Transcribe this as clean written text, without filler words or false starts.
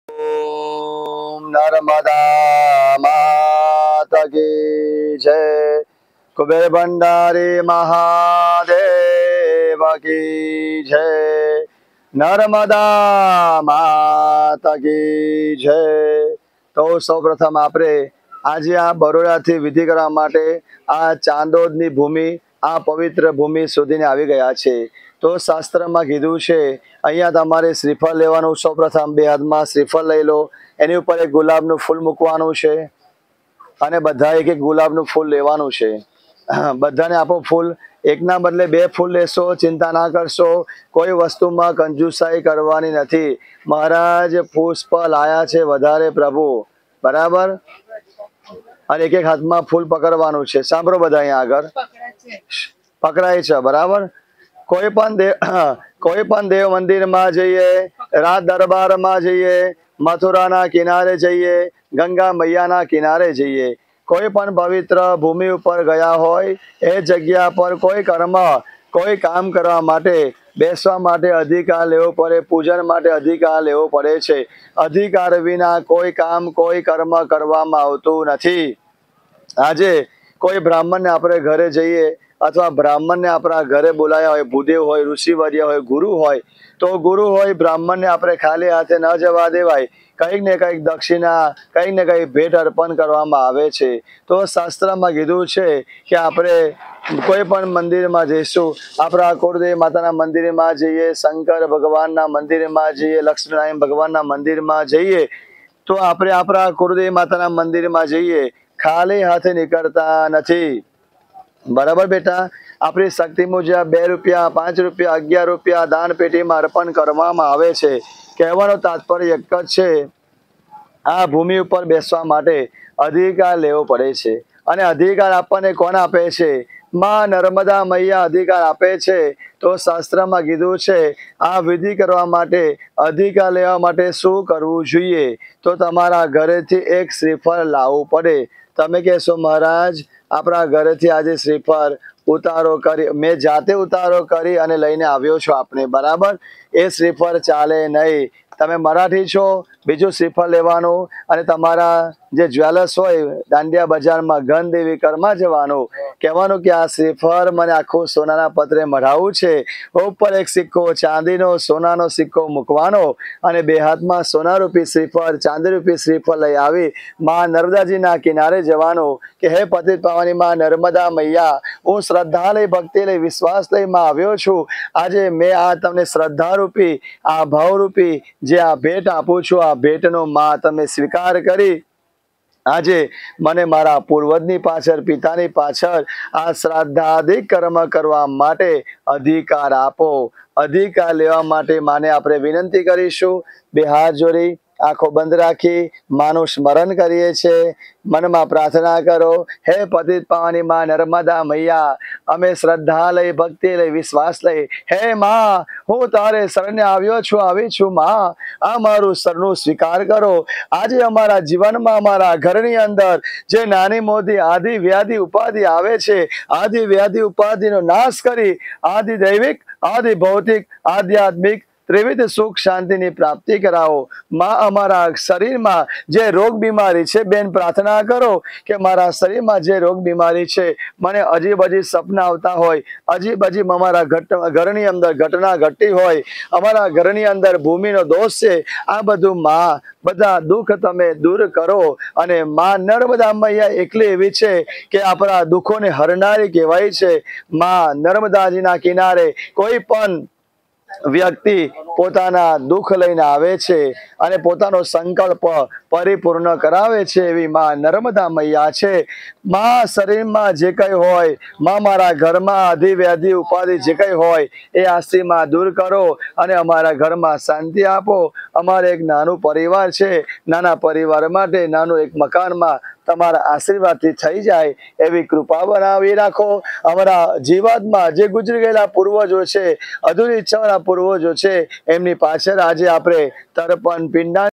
ओम नर्मदा माता की जय। कुबेर भंडारी महादेव की जय। नर्मदा माता की जय। तो सौप्रथम आपरे आज आ बरोड़ा थी विधि करवा माटे आ चांदोदनी भूमि आ पवित्र भूमि सुधीने आवी गया छे। तो शास्त्र में कीधुं छे अहींया तमारे श्रीफल लेवानुं। सौप्रथम बे हाथमां श्रीफल लई लो, एनी उपर एक गुलाबनुं फूल मूकवानुं छे अने बधा एक एक गुलाबनुं फूल लेवानुं छे। बधाने आपो फूल, एकना बदले बे फूल लेशो, चिंता ना करशो। कोई वस्तुमां कंजूसाई करवानी नथी। महाराज पुष्प लाया छे वधारे प्रभु, बराबर। अने एक एक हाथमां फूल पकड़वानुं छे। सांभळो बधा अहींया आगळ पकड़ाय छे, बराबर। कोई पण देव मंदिर में जइए, राज दरबार में जइए, मथुरा ना किनारे जइए, गंगा मैया ना किनारे जइए, कोई पण पवित्र भूमि पर गया होय ए जग्या पर कोई कर्म कोई काम करवा माटे बेसवा माटे अधिकार लेवो पड़े, पूजन माटे अधिकार लेवो पड़े छे। अधिकार विना कोई काम कोई कर्म करवामां आवतुं नथी। आजे कोई ब्राह्मण ने अपने घरे जइए अथवा ब्राह्मण ने अपना घरे बोलाया होय, भूदेव होय, ऋषिवर्य होय, गुरु होय, तो गुरु होय ब्राह्मण ने अपने खाली हाथे न जवा देवाय। कईक ने कईक दक्षिणा, कईक ने कईक भेट अर्पण करवामां आवे छे। तो शास्त्र में कीधुं छे कि आपणे कोई पण मंदिर में जईशुं, आपणा कुलदेवी माताना मंदिर में जईए, शंकर भगवान ना मंदिर में जईए, लक्ष्मीनारायण भगवान ना मंदिर में जईए, तो आपणे आपणा कुलदेवी माताना मंदिर में जईए, खाली हाथे निकळता नथी, बराबर बेटा। अपनी शक्ति मुजब 2 रुपया, 5 रुपया, 11 रुपया दान पेटी में अर्पण करवामां आवे छे। कहेवानो तात्पर्य एक ज छे, आ भूमि पर बेसवा माटे अधिकार लेवो पड़े छे। अने अधिकार आपने कोण आपे छे? मां नर्मदा मैया अधिकार आपे छे। तो शास्त्र में कीधुं छे आ विधि करवा माटे अधिकार लेवा माटे शुं करवुं जोईए? तो तमारा घरेथी एक श्रीफळ लाववुं पड़े। तमे कहेशो महाराज अपना घरेथी आज श्रीफळ उतारो करी, मैं जाते उतारो करी अने लईने आव्यो छुं आपने, बराबर। ए श्रीफळ चाले नहीं। तमे मराठी छो, बीजું श्रीफळ लेवानुं अने तमारा जे ज्वेलर्स होय दांडिया बजार में गणदेवी करमा जवानुं, कहेवानुं कि आ श्रीफळ मने आखुं सोनाना पत्रे मढावुं छे। उपर एक सिक्को चांदीनो सोनानो सिक्को मूकवानो अने बे हाथमां सोनारूपी श्रीफळ चांदीरूपी श्रीफळ लई आवी मां नर्मदाजीना किनारे जवानुं कि हे पतित पावनी मां नर्मदा मैया, हूँ श्रद्धा लई भक्ति लई विश्वास लई मां आव्यो छुं। आजे मैं आ तमने श्रद्धा रूपी आ भावरूपी जे आ भेट आपूं छुं, आ भेटनो मां तमे स्वीकार करी आजे मने मारा पूर्वजनी पाछळ, पितानी पाछळ आ श्राद्धादिक कर्म करवा माटे अधिकार आपो। अधिकार लेवा माटे माने आपणे विनंती करीशुं। बे हाथ जोड़ी आंखों बंद राखी मानु स्मरण करीए छे। मन में प्रार्थना करो, हे पतित पावनी मां नर्मदा मैया, अमे श्रद्धा लई भक्ति लई विश्वास लई हे मां हूँ तारे शरणे आव्यो छुं, आवी छुं मां, आ मारू शरणुं स्वीकार करो। आज अमारा जीवन में अमारा घरनी अंदर जे नानी मोटी आदि व्याधि उपाधि आवे छे, आदि व्याधि उपाधि नो नाश करी आदि दैविक आदि भौतिक आध्यात्मिक त्रिविध सुख शांति की प्राप्ति कराओ। मां अमारा शरीर में जे रोग बीमारी छे, बेन प्रार्थना करो कि मारा शरीर में जे रोग बीमारी छे, मने अजीब अजीब सपना आवता होय, अजीब अजीब अमारा घरनी अंदर घटना घटी होय, अमारा घरनी अंदर भूमि नो दोष छे, आ बधुं मां बधा दुख तमे दूर करो। अने मां नर्मदा मैया एकली एवी छे कि आपणा दुखोने हरनारी कहेवाय छे। मां नर्मदाजीना किनारे कोई पण व्यक्ति पोताना दुख लईने आवे छे अने पोतानो संकल्प परिपूर्ण करावे छे, एवी मां नर्मदा मैया छे। मां शरीर में जे कई होय, मां मारा घर में आदि व्याधि उपाधि जे कई होय ए आस्ती मां दूर करो अने अमारा घर में शांति आपो। अमारे एक नानु परिवार छे, नाना परिवार माटे नानु एक मकान में तमारा आशीर्वाद थी थई जाए एवी कृपा बनावी राखो। अमरा जीवात में जे गुजरी गयेला पूर्वजो छे, अधूरी इच्छावाळा पूर्वजो छे, एमनी पाछळ आज आपणे तर्पण पिंडा